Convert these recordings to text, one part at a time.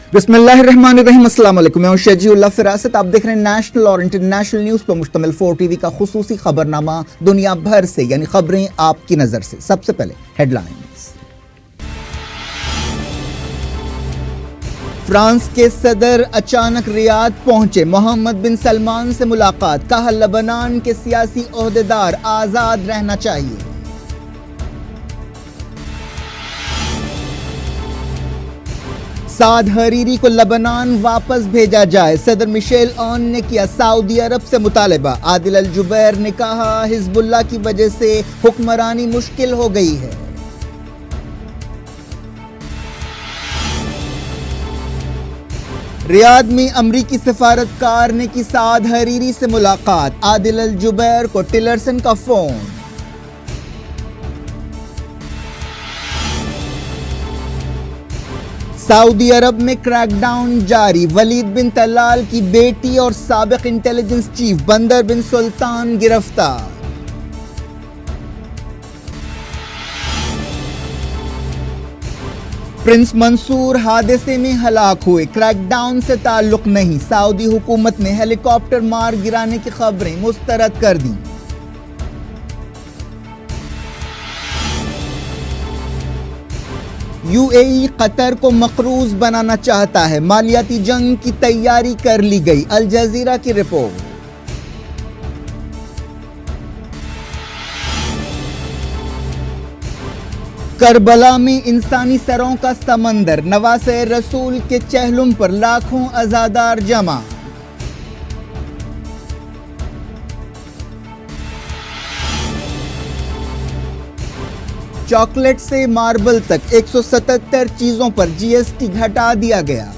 बिस्मिल्लाहिर्रहमानिर्रहीम। अस्सलाम वालेकुम। मैं हूं शजीउल्लाह फिरासत। आप देख रहे हैं नेशनल और इंटरनेशनल न्यूज़ पर मुश्तमिल 4TV का खुसूसी खबरनामा दुनिया भर से, यानी खबरें आपकी नज़र से। सबसे पहले हेडलाइंस। फ्रांस के सदर अचानक रियाद पहुंचे, मोहम्मद बिन सलमान से मुलाकात, कहा लेबनान के सियासी ओहदेदार आज़ाद रहना चाहिए। साद हरीरी को लेबनान वापस भेजा जाए, सदर मिशेल ऑन ने किया सऊदी अरब से मुतालबा। आदिल अल जुबैर ने कहा हिजबुल्लाह की वजह से हुक्मरानी मुश्किल हो गई है। रियाद में अमरीकी सफारतकार ने की साद हरीरी से मुलाकात, आदिल अल जुबैर को टिलरसन का फोन। सऊदी अरब में क्रैकडाउन जारी, वलीद बिन तलाल की बेटी और साबिक इंटेलिजेंस चीफ बंदर बिन सुल्तान गिरफ्तार। प्रिंस मंसूर हादसे में हलाक हुए, क्रैकडाउन से ताल्लुक नहीं। सऊदी हुकूमत ने हेलीकॉप्टर मार गिराने की खबरें मुस्तरद कर दी। यूएई कतर को मकरूज बनाना चाहता है, मालियाती जंग की तैयारी कर ली गई। अल जजीरा की रिपोर्ट। करबला में इंसानी सरों का समंदर, नवासे रसूल के चहलुम पर लाखों अज़ादार जमा। चॉकलेट से मार्बल तक 177 चीजों पर जीएसटी घटा दिया गया।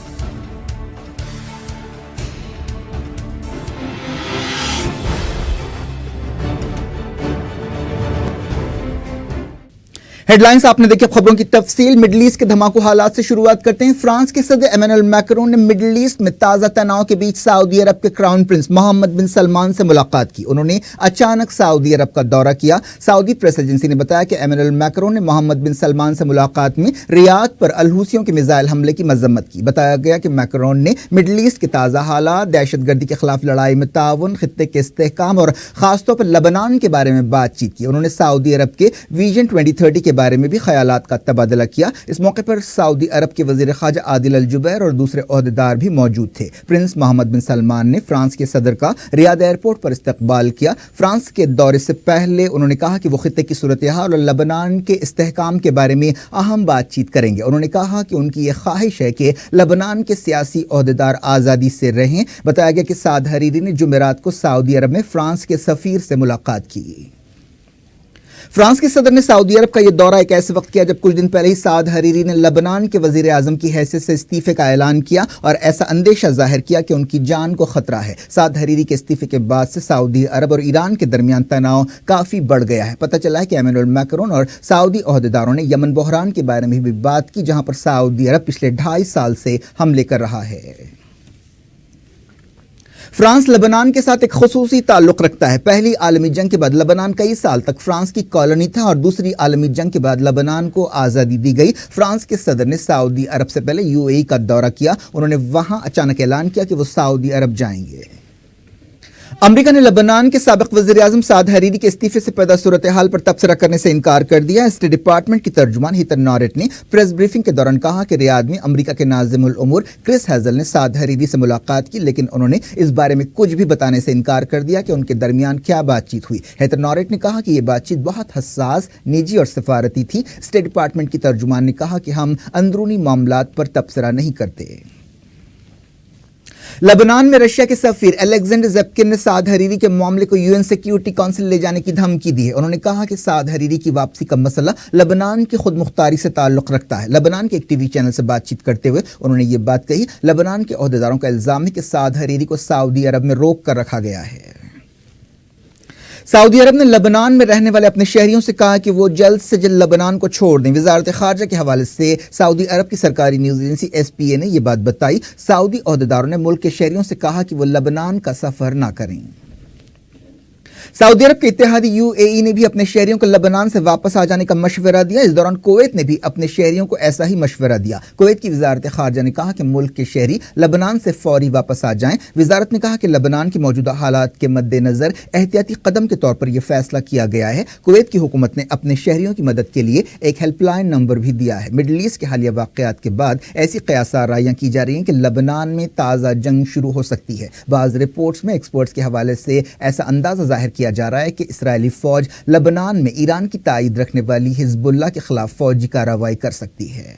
हेडलाइंस आपने देखी। खबरों की तफसील। मिडल ईस्ट के धमाकू हालात से शुरुआत करते हैं। फ्रांस के सदर एमेनुएल मैक्रोन ने मिडल ईस्ट में ताज़ा तनाव के बीच सऊदी अरब के क्राउन प्रिंस मोहम्मद बिन सलमान से मुलाकात की। उन्होंने अचानक सऊदी अरब का दौरा किया। सऊदी प्रेस एजेंसी ने बताया कि एमेनुएल मैक्रोन ने मोहम्मद बिन सलमान से मुलाकात में रियाद पर अलहूसियों के मिसाइल हमले की मजम्मत की। बताया गया कि मैक्रोन ने मिडल ईस्ट के ताज़ा हालात, दहशतगर्दी के खिलाफ लड़ाई में ताउन, खित्ते के इस्तेहकाम और खासतौर पर लेबनान के बारे में बातचीत की। उन्होंने सऊदी अरब के विजन 2030 के बारे में भी ख्यालात का तबादला किया। इस मौके पर सऊदी अरब के वजीर खाजा आदिल अल जुबैर और दूसरे ओहदेदार भी मौजूद थे। प्रिंस मोहम्मद बिन सलमान ने फ्रांस के सदर का रियाद एयरपोर्ट पर इस्तकबाल किया। फ्रांस के दौरे से पहले उन्होंने कहा कि वो खित्ते की सूरत हाल और लेबनान के इस्तेहकाम के बारे में अहम बातचीत करेंगे। उन्होंने कहा कि उनकी ये ख्वाहिश है कि लेबनान के सियासी ओहदेदार आज़ादी से रहें। बताया गया कि साद हरीरी ने जुमेरात को सऊदी अरब में फ्रांस के सफीर से मुलाकात की। फ्रांस के सदर ने सऊदी अरब का यह दौरा एक ऐसे वक्त किया जब कुछ दिन पहले ही साद हरीरी ने लेबनान के वजीर आजम की हैसियत से इस्तीफे का ऐलान किया और ऐसा अंदेशा जाहिर किया कि उनकी जान को खतरा है। साद हरीरी के इस्तीफे के बाद से सऊदी अरब और ईरान के दरमियान तनाव काफी बढ़ गया है। पता चला है कि एमेनुएल मैक्रोन और सऊदी ओहदेदारों ने यमन बहरान के बारे में भी बात की, जहां पर सऊदी अरब पिछले 2.5 साल से हमले कर रहा है। फ्रांस लेबनान के साथ एक खुसूसी ताल्लुक रखता है। पहली आलमी जंग के बाद लेबनान कई साल तक फ्रांस की कॉलोनी था और दूसरी आलमी जंग के बाद लेबनान को आज़ादी दी गई। फ्रांस के सदर ने सऊदी अरब से पहले यूएई का दौरा किया। उन्होंने वहां अचानक ऐलान किया कि वो सऊदी अरब जाएंगे। अमेरिका ने लेबनान के साबिक वज़ीर आज़म साद हरीरी के इस्तीफे से पैदा सूरत हाल पर तबसरा करने से इनकार कर दिया। स्टेट डिपार्टमेंट की तर्जुमान हीथर नॉरेट ने प्रेस ब्रीफिंग के दौरान कहा कि रियाद में अमेरिका के नाज़िमुल उमूर क्रिस हेज़ल ने साद हरीरी से मुलाकात की, लेकिन उन्होंने इस बारे में कुछ भी बताने से इनकार कर दिया कि उनके दरमियान क्या बातचीत हुई। हीथर नॉरेट ने कहा कि यह बातचीत बहुत हसास, निजी और सिफारती थी। स्टेट डिपार्टमेंट की तर्जुमान ने कहा कि हम अंदरूनी मामलात पर तबसरा नहीं करते। लेबनान में रशिया के सफीर अलेक्जेंडर ज़ेपकिन ने साद हरीरी के मामले को यूएन सिक्योरिटी काउंसिल ले जाने की धमकी दी है। उन्होंने कहा कि साद हरीरी की वापसी का मसला लेबनान की खुद मुख्तारी से ताल्लुक रखता है। लेबनान के एक टीवी चैनल से बातचीत करते हुए उन्होंने ये बात कही। लेबनान के ओहदेदारों का इल्जाम है कि साद हरीरी को सऊदी अरब में रोक कर रखा गया है। सऊदी अरब ने लेबनान में रहने वाले अपने शहरियों से कहा कि वो जल्द से जल्द लेबनान को छोड़ दें। वजारत खारजा के हवाले से सऊदी अरब की सरकारी न्यूज़ एजेंसी SPA ने यह बात बताई। सऊदी ओहदेदारों ने मुल्क के शहरियों से कहा कि वो लेबनान का सफ़र ना करें। सऊदी अरब के इत्तेहादी यूएई ने भी अपने शहरियों को लबनान से वापस आ जाने का मशवरा दिया। इस दौरान कुवैत ने भी अपने शहरियों को ऐसा ही मशवरा दिया। कुवैत की वजारत खारजा ने कहा कि मुल्क के शहरी लबनान से फौरी वापस आ जाएं। वजारत ने कहा कि लबनान की मौजूदा हालात के मद्देनजर एहतियाती कदम के तौर पर यह फैसला किया गया है। कुवैत की हुकूमत ने अपने शहरियों की मदद के लिए एक हेल्पलाइन नंबर भी दिया है। मिडल ईस्ट के हालिया वाक़यात के बाद ऐसी क़यासा रायां की जा रही हैं कि लबनान में ताज़ा जंग शुरू हो सकती है। बाज़ रिपोर्ट्स में एक्सपर्ट्स के हवाले से ऐसा अंदाज़ा ज़ाहिर किया जा रहा है कि इसराइली फ़ौज लबनान में ईरान की ताईद रखने वाली हिज़्बुल्लाह के खिलाफ फ़ौजी कार्रवाई कर सकती है।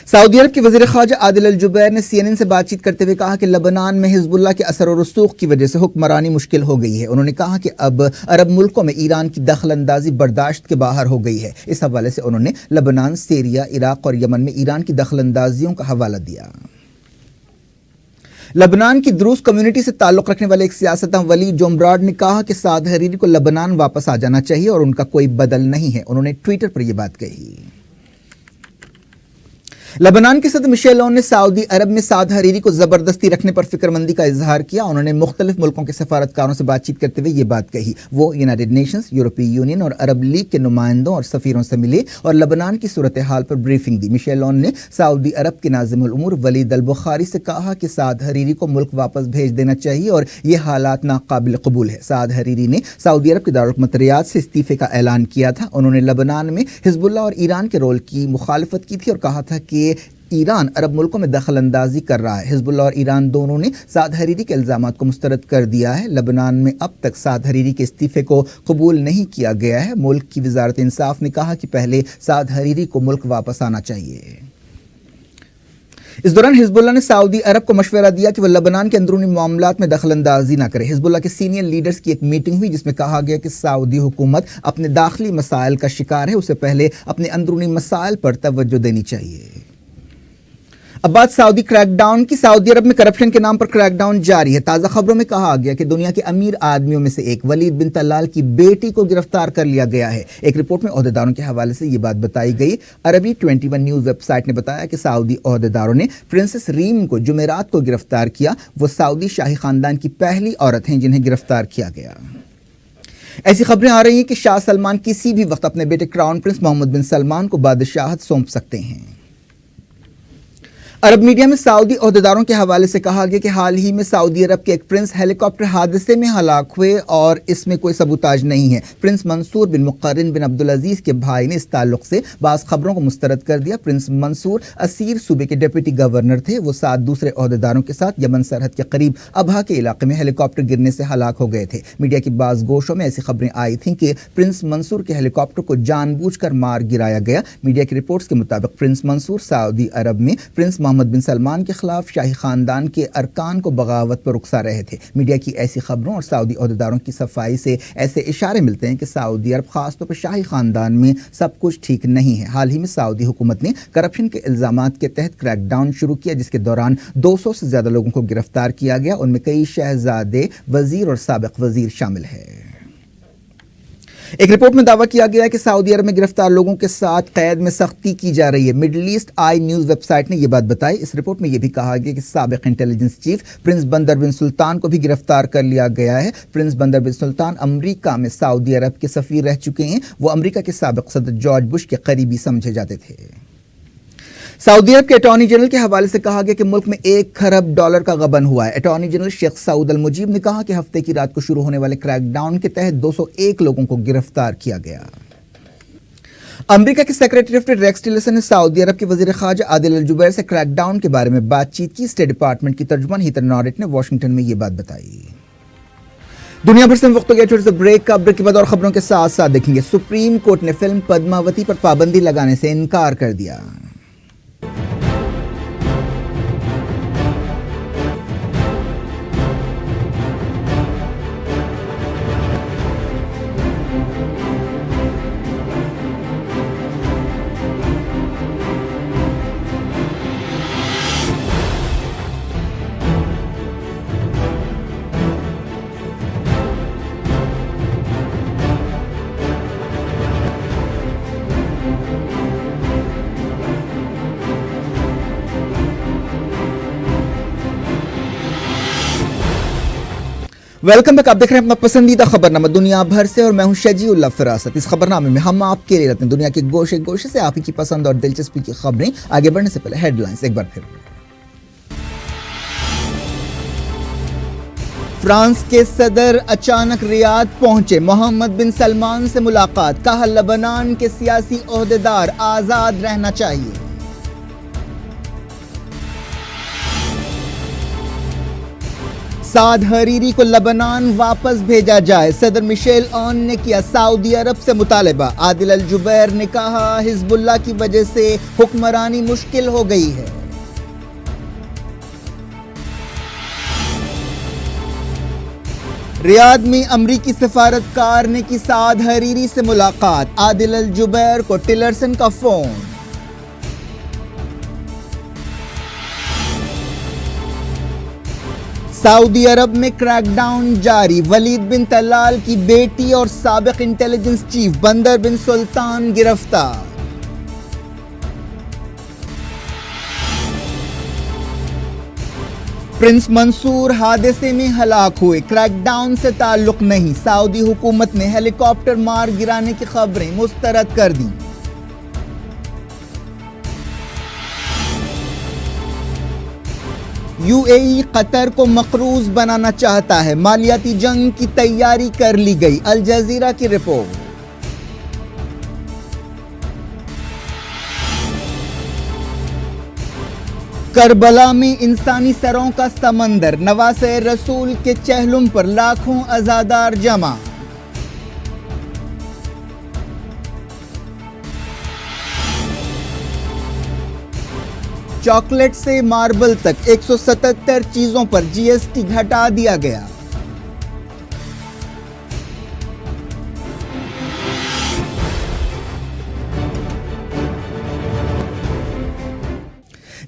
सऊदी अरब के वज़ीर ख़ारजा आदिल अल जुबैर ने CNN से बातचीत करते हुए कहा कि लबनान में हिज़्बुल्लाह के असर और रसूख की वजह से हुक्मरानी मुश्किल हो गई है। उन्होंने कहा कि अब अरब मुल्कों में ईरान की दखल अंदाजी बर्दाश्त के बाहर हो गई है। इस हवाले से उन्होंने लबनान, सीरिया, इराक़ और यमन में ईरान की दखल अंदाजियों का हवाला दिया। लबनान की द्रूस कम्युनिटी से ताल्लुक़ रखने वाले एक सियासतदान वलीद जोमराड ने कहा कि साद हरीरी को लबनान वापस आ जाना चाहिए और उनका कोई बदल नहीं है। उन्होंने ट्विटर पर यह बात कही। लबनान के सदर मिशेल ओन ने सऊदी अरब में साद हरीरी को ज़बरदस्ती रखने पर फिक्रमंदी का इजहार किया। उन्होंने मुख्तलिफ मुल्कों के सफारतकारों से बातचीत करते हुए ये बात कही। वो यूनाइटेड नेशंस, यूरोपीय यूनियन और अरब लीग के नुमाइंदों और सफ़ीरों से मिले और लबनान की सूरत हाल पर ब्रीफिंग दी। मिशेल ओन ने सऊदी अरब के नाज़िमुल उमूर वलीद अल बुखारी से कहा कि साद हरीरी को मुल्क वापस भेज देना चाहिए और ये हालात नाकाबिल कबूल है। साद हरीरी ने सऊदी अरब के दारुल हुकूमत रियाद से इस्तीफ़े का ऐलान किया था। उन्होंने लबनान में हिज़्बुल्लाह और ईरान के रोल की मुखालफत की थी और कहा था कि ईरान अरब मुल्कों में दखल अंदाजी कर रहा है। हिज़्बुल्लाह और ईरान दोनों ने साद हरीरी के इल्ज़ामात को मुस्तरद कर दिया है। लबनान में अब तक साद हरीरी के इस्तीफ़े को कबूल नहीं किया गया है। मुल्क की वज़ारत इंसाफ ने कहा कि पहले साद हरीरी को मुल्क वापस आना चाहिए। इस दौरान हिज़्बुल्लाह ने सऊदी अरब को मशवरा दिया कि वह लबनान के अंदरूनी मामलात में दखल अंदाजी न करे। हिज़्बुल्लाह के सीनियर लीडर्स की एक मीटिंग हुई जिसमें कहा गया कि सऊदी हुकूमत अपने दाखिली मसाइल का शिकार है, उसे पहले अपने अंदरूनी मसाइल पर तवज्जो देनी चाहिए। अब बात सऊदी क्रैकडाउन की। सऊदी अरब में करप्शन के नाम पर क्रैकडाउन जारी है। ताज़ा खबरों में कहा गया कि दुनिया के अमीर आदमियों में से एक वलीद बिन तलाल की बेटी को गिरफ्तार कर लिया गया है। एक रिपोर्ट में ओहदेदारों के हवाले से ये बात बताई गई। अरबी 21 न्यूज़ वेबसाइट ने बताया कि सऊदी ओहदेदारों ने प्रिंसेस रीम को जुमेरात को गिरफ्तार किया। वो सऊदी शाही खानदान की पहली औरत हैं जिन्हें गिरफ्तार किया गया। ऐसी खबरें आ रही हैं कि शाह सलमान किसी भी वक्त अपने बेटे क्राउन प्रिंस मोहम्मद बिन सलमान को बादशाहत सौंप सकते हैं। अरब मीडिया में सऊदी ओहदेदारों के हवाले से कहा गया कि हाल ही में सऊदी अरब के एक प्रिंस हेलीकॉप्टर हादसे में हलाक हुए और इसमें कोई सबूताज नहीं है। प्रिंस मंसूर बिन मुक़र्रिन बिन अब्दुल अजीज़ के भाई ने इस ताल्लुक से बाज़ खबरों को मुस्तरद कर दिया। प्रिंस मंसूर असीर सूबे के डिप्टी गवर्नर थे। वो 7 दूसरे ओहदेदारों के साथ यमन सरहद के करीब अबहा के इलाके में हेलीकॉप्टर गिरने से हलाक हो गए थे। मीडिया की बाज़ गोशों में ऐसी खबरें आई थीं कि प्रिंस मंसूर के हेलीकॉप्टर को जानबूझकर मार गिराया गया। मीडिया की रिपोर्ट्स के मुताबिक प्रिंस मंसूर सऊदी अरब में प्रिंस मोहम्मद बिन सलमान के खिलाफ शाही खानदान के अरकान को बगावत पर उकसा रहे थे। मीडिया की ऐसी खबरों और सऊदी ओहदेदारों की सफाई से ऐसे इशारे मिलते हैं कि सऊदी अरब खासतौर पर शाही खानदान में सब कुछ ठीक नहीं है। हाल ही में सऊदी हुकूमत ने करप्शन के इल्जामात के तहत क्रैकडाउन शुरू किया जिसके दौरान 200 से ज्यादा लोगों को गिरफ्तार किया गया। उनमें कई शहजादे, वजीर और साबिक वजीर शामिल है। एक रिपोर्ट में दावा किया गया है कि सऊदी अरब में गिरफ्तार लोगों के साथ कैद में सख्ती की जा रही है। Middle east I news website ने यह बात बताई। इस रिपोर्ट में यह भी कहा गया कि साबिक इंटेलिजेंस चीफ प्रिंस बंदर बिन सुल्तान को भी गिरफ्तार कर लिया गया है। प्रिंस बंदर बिन सुल्तान अमरीका में सऊदी अरब के सफीर रह चुके हैं। वो अमरीका के साबिक सदर जॉर्ज बुश के करीबी समझे जाते थे। सऊदी अरब के अटॉर्नी जनरल के हवाले से कहा गया कि मुल्क में $1 खरब का गबन हुआ है। अटॉर्नी जनरल शेख सऊद अल मुजीब ने कहा कि हफ्ते की रात को शुरू होने वाले क्रैकडाउन के तहत 201 लोगों को गिरफ्तार किया गया। अमेरिका के secretary of state Rex Tillerson ने सऊदी अरब के वजीर ख़ारजा आदिल अल जुबैर से क्रैकडाउन के बारे में बातचीत की। स्टेट डिपार्टमेंट की तर्जुमान हीथर नॉरेट ने वाशिंगटन में ये बात बताई। दुनिया भर से वक्त हो गया छोटे से ब्रेक का। ब्रेक के बाद और खबरों के साथ साथ देखेंगे सुप्रीम कोर्ट ने फिल्म पद्मावती पर पाबंदी लगाने से इनकार कर दिया। Welcome back. आप देख रहे हैं अपना पसंदीदा खबरनामा दुनिया भर से और मैं हूं शजीउल्लाह फिरासत। इस खबरनामे में हम आपके लिए लाते हैं दुनिया के गोशे गोशे से आप ही की पसंद और दिलचस्पी की खबरें। आगे बढ़ने से पहले हेडलाइंस एक बार फिर। फ्रांस के सदर अचानक रियाद पहुंचे, मोहम्मद बिन सलमान से मुलाकात, कहा लेबनान के सियासी ओहदेदार आजाद रहना चाहिए। साद हरीरी को लेबनान वापस भेजा जाए, सदर मिशेल ऑन ने किया सऊदी अरब से मुतालबा। आदिल अल जुबैर ने कहा हिजबुल्लाह की वजह से हुक्मरानी मुश्किल हो गई है। रियाद में अमरीकी सफारतकार ने की साद हरीरी से मुलाकात, आदिल अल जुबैर को टिलरसन का फोन। सऊदी अरब में क्रैकडाउन जारी, वलीद बिन तलाल की बेटी और साबिक इंटेलिजेंस चीफ बंदर बिन सुल्तान गिरफ्तार। प्रिंस मंसूर हादसे में हलाक हुए, क्रैकडाउन से ताल्लुक नहीं, सऊदी हुकूमत ने हेलीकॉप्टर मार गिराने की खबरें मुस्तरद कर दी। यूएई कतर को मकरूज बनाना चाहता है, मालियाती जंग की तैयारी कर ली गई, अल जजीरा की रिपोर्ट। करबला में इंसानी सरों का समंदर, नवासे रसूल के चहलुम पर लाखों अज़ादार जमा। चॉकलेट से मार्बल तक 177 चीजों पर जीएसटी घटा दिया गया।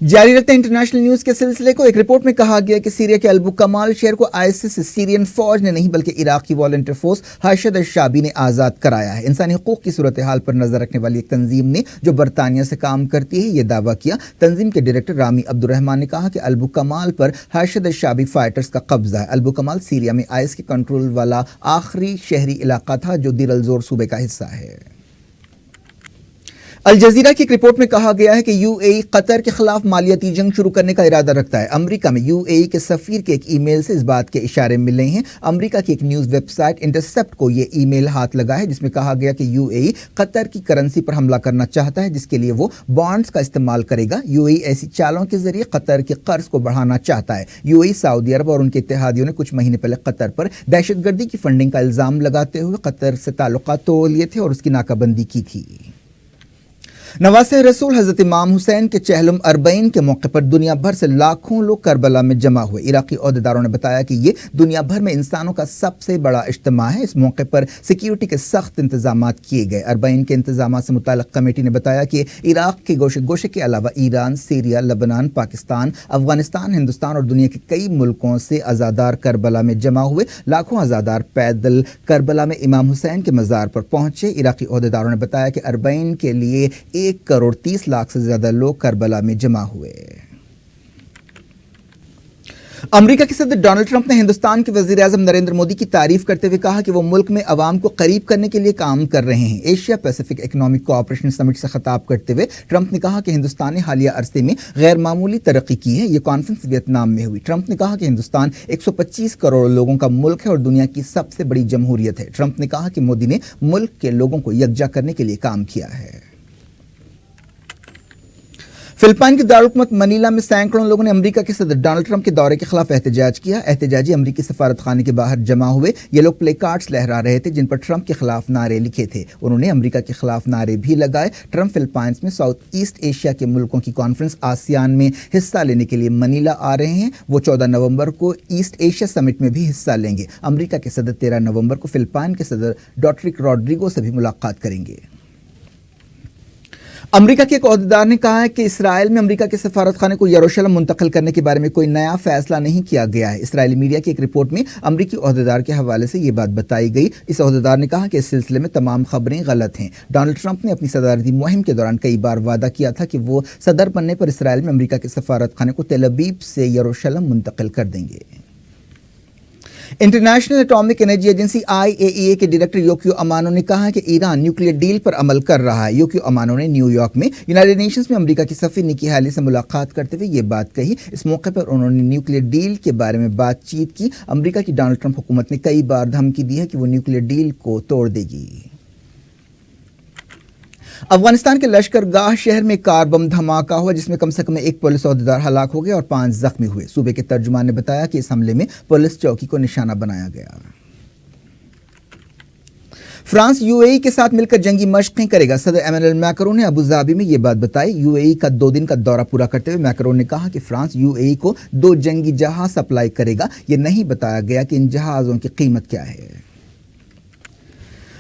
जारी रहते इंटरनेशनल न्यूज के सिलसिले को। एक रिपोर्ट में कहा गया कि सीरिया के अल कमाल शहर को आईएसआईएस सीरियन फौज ने नहीं बल्कि इराकी वॉलंटियर फोर्स हर्षद अल-शाबी ने आजाद कराया है। इंसानी हुकूक की सूरत हाल पर नजर रखने वाली एक तंजीम ने जो बरतानिया से काम करती है ये दावा किया। तंजीम के डायरेक्टर रामी अब्दुर्रहमान ने कहा कि अल कमाल पर हर्षद अल-शाबी फाइटर्स का कब्जा है। अल कमाल सीरिया में आईएस के कंट्रोल वाला आखिरी शहरी इलाका था जो दिर अल जोर सूबे का हिस्सा है। अल जजीरा की एक रिपोर्ट में कहा गया है कि यूएई कतर के खिलाफ मालियाती जंग शुरू करने का इरादा रखता है। अमेरिका में यूएई के सफीर के एक ईमेल से इस बात के इशारे मिले हैं। अमेरिका की एक न्यूज वेबसाइट इंटरसेप्ट को यह ईमेल हाथ लगा है जिसमें कहा गया कि यूएई कतर की करेंसी पर हमला करना चाहता है जिसके लिए वो बॉन्ड्स का इस्तेमाल करेगा। यूएई ऐसी चालों के जरिए कतर के कर्ज को बढ़ाना चाहता है। यूएई सऊदी अरब और उनके इत्तेहादियों ने कुछ महीने पहले कतर पर दहशतगर्दी की फंडिंग का इल्जाम लगाते हुए कतर से ताल्लुकात तोड़ लिए थे और उसकी नाकाबंदी की थी। नवासे रसूल हजरत इमाम हुसैन के चहलुम अरबईन के मौके पर दुनिया भर से लाखों लोग करबला में जमा हुए। इराकी ओहदेदारों ने बताया कि ये दुनिया भर में इंसानों का सबसे बड़ा इज्तिमा है। इस मौके पर सिक्योरिटी के सख्त इंतजाम किए गए। अरबईन के इंतजाम से मुताल्लिक कमेटी ने बताया कि इराक के गोशे गोशे के अलावा Iran, Syria, Lebanon, Pakistan, Afghanistan, Hindustan और दुनिया के कई मुल्कों से अज़ादार करबला में जमा हुए। लाखों अज़ादार पैदल करबला में इमाम हुसैन के मज़ार पर पहुंचे। इराकी ओहदेदारों ने बताया कि अरबईन के लिए 1,30,00,000 से ज्यादा लोग करबला में जमा हुए। अमेरिका के सदर डोनाल्ड ट्रंप ने हिंदुस्तान के वजीर आजम नरेंद्र मोदी की तारीफ करते हुए कहा कि वो मुल्क में अवाम को करीब करने के लिए काम कर रहे हैं। Asia Pacific economic cooperation summit से खिताब करते हुए ट्रंप ने कहा कि हिंदुस्तान ने हालिया अरसे में गैर मामूली तरक्की की है। ये कॉन्फ्रेंस वियतनाम में हुई। ट्रंप ने कहा कि हिंदुस्तान 125 करोड़ लोगों का मुल्क है और दुनिया की सबसे बड़ी जमहूरियत है। ट्रंप ने कहा कि मोदी ने मुल्क के लोगों को यकजा करने के लिए काम किया है। फिलिपाइन के दारुल मनीला में सैकड़ों लोगों ने अमेरिका के सदर डोनाल्ड ट्रंप के दौरे के खिलाफ एहतजाज किया। एहतजाजी अमेरिकी सफारत खाने के बाहर जमा हुए। ये लोग प्ले कार्ड्स लहरा रहे थे जिन पर ट्रंप के खिलाफ नारे लिखे थे। उन्होंने अमेरिका के खिलाफ नारे भी लगाए। ट्रंप फिलिपाइंस में साउथ ईस्ट एशिया के मुल्कों की कॉन्फ्रेंस आसियान में हिस्सा लेने के लिए मनीला आ रहे हैं। वो 14 नवंबर को ईस्ट एशिया समिट में भी हिस्सा लेंगे। अमेरिका के सदर 13 नवंबर को फिलिपाइन के सदर डोटरिक रॉड्रिगो से भी मुलाकात करेंगे। अमेरिका के एक ओहदेदार ने कहा है कि इसराइल में अमेरिका के सफारत खाने को यरूशलेम मुंतकिल करने के बारे में कोई नया फैसला नहीं किया गया है। इसराइली मीडिया की एक रिपोर्ट में अमेरिकी ओहदेदार के हवाले से ये बात बताई गई। इस ओहदेदार ने कहा कि इस सिलसिले में तमाम खबरें गलत हैं। डोनाल्ड ट्रंप ने अपनी सदारती मुहिम के दौरान कई बार वादा किया था कि वो सदर बनने पर इसराइल में अमेरिका के सफारत खाने को तेल अवीव से यरूशलेम मुंतकिल कर देंगे। International atomic energy agency IAEA के डायरेक्टर योकियो अमानो ने कहा है कि ईरान न्यूक्लियर डील पर अमल कर रहा है। योकियो अमानो ने न्यूयॉर्क में यूनाइटेड नेशंस में अमेरिका की सफीर निकी हैली से मुलाकात करते हुए ये बात कही। इस मौके पर उन्होंने न्यूक्लियर डील के बारे में बातचीत की। अमेरिका की डोनाल्ड ट्रंप हुकूमत ने कई बार धमकी दी है कि वो न्यूक्लियर डील को तोड़ देगी। अफगानिस्तान के लश्करगाह शहर में कार बम धमाका हुआ जिसमें कम से कम एक पुलिस अहदेदार हलाक हो गए और 5 जख्मी हुए। सूबे के तर्जुमान ने बताया कि इस हमले में पुलिस चौकी को निशाना बनाया गया। फ्रांस यूएई के साथ मिलकर जंगी मशकें करेगा। सदर एमेनुएल मैक्रोन ने अबू धाबी में ये बात बताई। यूएई का 2 दिन का दौरा पूरा करते हुए मैक्रोन ने कहा कि फ्रांस यूएई को 2 जंगी जहाज सप्लाई करेगा। ये नहीं बताया गया कि इन जहाज़ों की कीमत क्या है।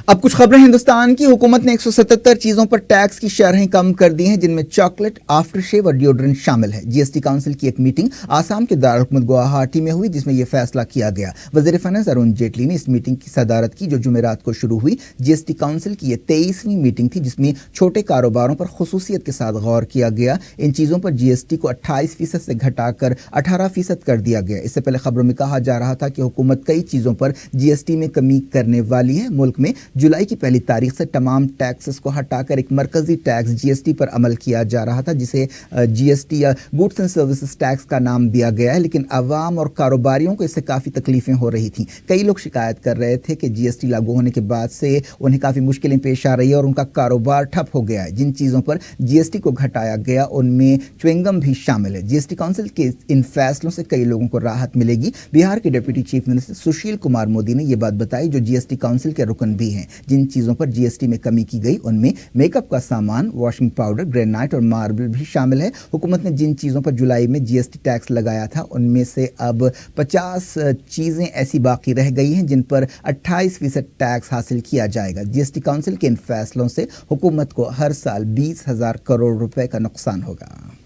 अब कुछ खबरें हिंदुस्तान की। हुकूमत ने 177 चीजों पर टैक्स की शरहें कम कर दी हैं, जिनमें चॉकलेट, आफ्टर शेव और डिओड्रेंट शामिल है। जीएसटी काउंसिल की एक मीटिंग आसाम के दारुल गुवाहाटी में हुई जिसमें यह फैसला किया गया। वजीर फाइनेंस अरुण जेटली ने इस मीटिंग की सदारत की जो जुमेरात को शुरू हुई। जीएसटी काउंसिल की यह 23वीं मीटिंग थी जिसमें छोटे कारोबारों पर खुसूसियत के साथ गौर किया गया। इन चीजों पर जीएसटी को 28% से घटाकर 18% कर दिया गया। इससे पहले खबरों में कहा जा रहा था कि हुकूमत कई चीजों पर जीएसटी में कमी करने वाली है। मुल्क में जुलाई की पहली तारीख से तमाम टैक्सेस को हटाकर एक मरकजी टैक्स जीएसटी पर अमल किया जा रहा था जिसे जीएसटी या गुड्स एंड सर्विसेज टैक्स का नाम दिया गया है। लेकिन आवाम और कारोबारियों को इससे काफ़ी तकलीफें हो रही थी। कई लोग शिकायत कर रहे थे कि जीएसटी लागू होने के बाद से उन्हें काफ़ी मुश्किलें पेश आ रही है और उनका कारोबार ठप हो गया है। जिन चीज़ों पर जीएसटी को घटाया गया उनमें च्युइंगम भी शामिल है। जीएसटी काउंसिल के इन फैसलों से कई लोगों को राहत मिलेगी। बिहार के deputy chief minister Sushil Kumar Modi ने यह बात बताई जो जीएसटी काउंसिल के रुकन भी हैं। जिन चीजों पर जीएसटी में कमी की गई उनमें मेकअप का सामान, वॉशिंग पाउडर, ग्रेनाइट और मार्बल भी शामिल है। हुकूमत ने जिन चीजों पर जुलाई में जीएसटी टैक्स लगाया था उनमें से अब 50 चीजें ऐसी बाकी रह गई हैं जिन पर 28% टैक्स हासिल किया जाएगा। जीएसटी काउंसिल के इन फैसलों से हुकूमत को हर साल 20,000 करोड़ रुपए का नुकसान होगा।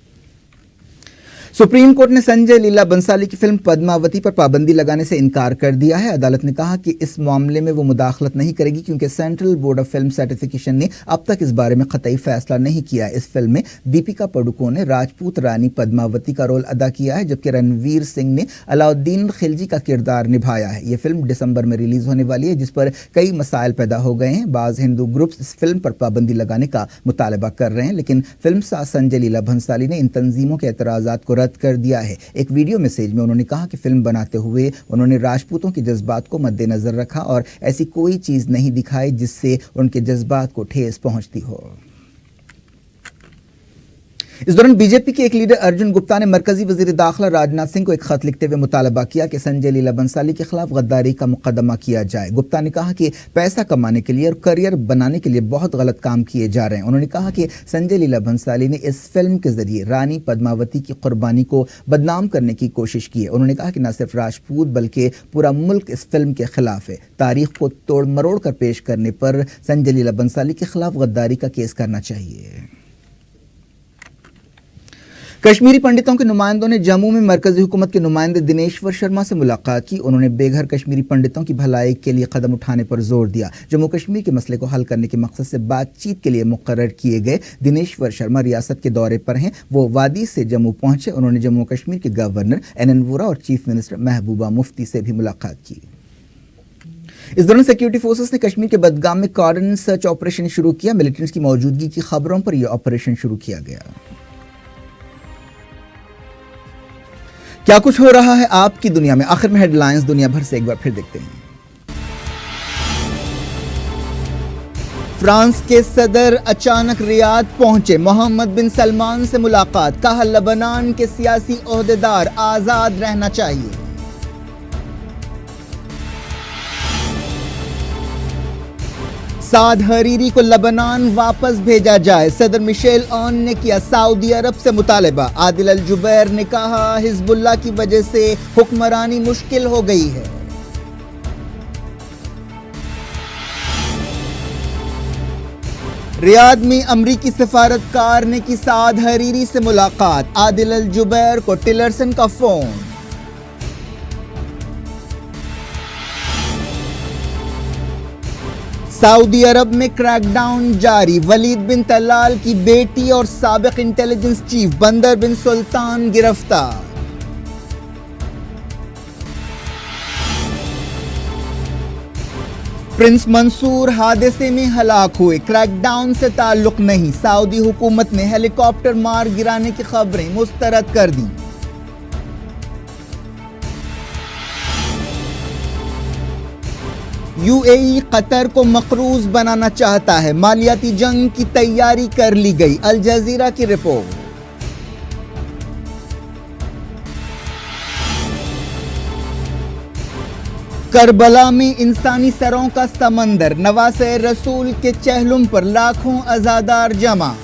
सुप्रीम कोर्ट ने संजय लीला बंसाली की फिल्म पद्मावती पर पाबंदी लगाने से इनकार कर दिया है। अदालत ने कहा कि इस मामले में वो मुदाखलत नहीं करेगी क्योंकि central board of film certification ने अब तक इस बारे में कतई फैसला नहीं किया। इस फिल्म में दीपिका पादुकोण ने राजपूत रानी पद्मावती का रोल अदा किया है जबकि रणवीर सिंह ने अलाउद्दीन खिलजी का किरदार निभाया है। ये फिल्म दिसंबर में रिलीज होने वाली है जिस पर कई मसाइल पैदा हो गए हैं। बाज़ हिंदू ग्रुप्स इस फिल्म पर पाबंदी लगाने का मुतालबा कर रहे हैं लेकिन फिल्म साज संजय लीला भंसाली ने इन तंजीमों के एतराज़ात को कर दिया है। एक वीडियो मैसेज में उन्होंने कहा कि फिल्म बनाते हुए उन्होंने राजपूतों के जज्बात को मद्देनजर रखा और ऐसी कोई चीज नहीं दिखाई जिससे उनके जज्बात को ठेस पहुंचती हो। इस दौरान बीजेपी के एक लीडर अर्जुन गुप्ता ने मरकजी वजीर दाखिला राजनाथ सिंह को एक खत लिखते हुए मुतालबा किया कि संजय लीला बंसाली के खिलाफ गद्दारी का मुकदमा किया जाए। गुप्ता ने कहा कि पैसा कमाने के लिए और करियर बनाने के लिए बहुत गलत काम किए जा रहे हैं। उन्होंने कहा कि संजय लीला बंसाली ने इस फिल्म के जरिए रानी पद्मावती की कुर्बानी को बदनाम करने की कोशिश की है। उन्होंने कहा कि न सिर्फ राजपूत बल्कि पूरा मुल्क इस फिल्म के खिलाफ है। तारीख को तोड़ मरोड़ कर पेश करने पर संजय लीला बंसाली के खिलाफ गद्दारी का केस करना चाहिए। कश्मीरी पंडितों के नुमाइंदों ने जम्मू में मरकजी हुकूमत के नुमाइंदे दिनेश्वर शर्मा से मुलाकात की। उन्होंने बेघर कश्मीरी पंडितों की भलाई के लिए कदम उठाने पर जोर दिया। जम्मू कश्मीर के मसले को हल करने के मकसद से बातचीत के लिए मुकर्रर किए गए दिनेश्वर शर्मा रियासत के दौरे पर हैं। वो वादी से जम्मू पहुंचे। उन्होंने जम्मू कश्मीर के गवर्नर NN वोरा और चीफ मिनिस्टर महबूबा मुफ्ती से भी मुलाकात की। इस दौरान सिक्योरिटी फोर्सेस ने कश्मीर के बदगाम में कॉर्डन सर्च ऑपरेशन शुरू किया। मिलिटेंट्स की मौजूदगी की खबरों पर यह ऑपरेशन शुरू किया गया। क्या कुछ हो रहा है आपकी दुनिया में, आखिर में हेडलाइंस दुनिया भर से एक बार फिर देखते हैं। फ्रांस के सदर अचानक रियाद पहुंचे। मोहम्मद बिन सलमान से मुलाकात। कहा लेबनान के सियासी ओहदेदार आजाद रहना चाहिए। साद हरीरी को लेबनान वापस भेजा जाए। सदर मिशेल ऑन ने किया सऊदी अरब से मुतालबा। आदिल अल जुबैर ने कहा हिजबुल्लाह की वजह से हुक्मरानी मुश्किल हो गई है। रियाद में अमरीकी सफारतकार ने की साद हरीरी से मुलाकात। आदिल अल जुबैर को टिलरसन का फोन। सऊदी अरब में क्रैकडाउन जारी। वलीद बिन तलाल की बेटी और साबिक इंटेलिजेंस चीफ बंदर बिन सुल्तान गिरफ्तार। प्रिंस मंसूर हादसे में हलाक हुए, क्रैकडाउन से ताल्लुक नहीं, सऊदी हुकूमत ने हेलीकॉप्टर मार गिराने की खबरें मुस्तरद कर दी। यूएई कतर को मकरूज बनाना चाहता है, मालियाती जंग की तैयारी कर ली गई, अल जजीरा की रिपोर्ट। करबला में इंसानी सरों का समंदर, नवासे रसूल के चहलुम पर लाखों अज़ादार जमा।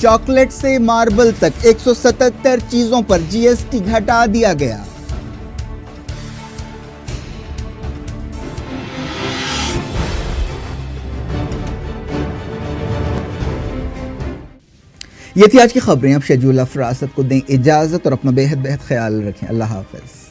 चॉकलेट से मार्बल तक 177 चीजों पर जीएसटी घटा दिया गया। ये थी आज की खबरें। अब शेड्यूल फरासत को दें इजाजत और अपना बेहद ख्याल रखें। अल्लाह हाफ़िज़।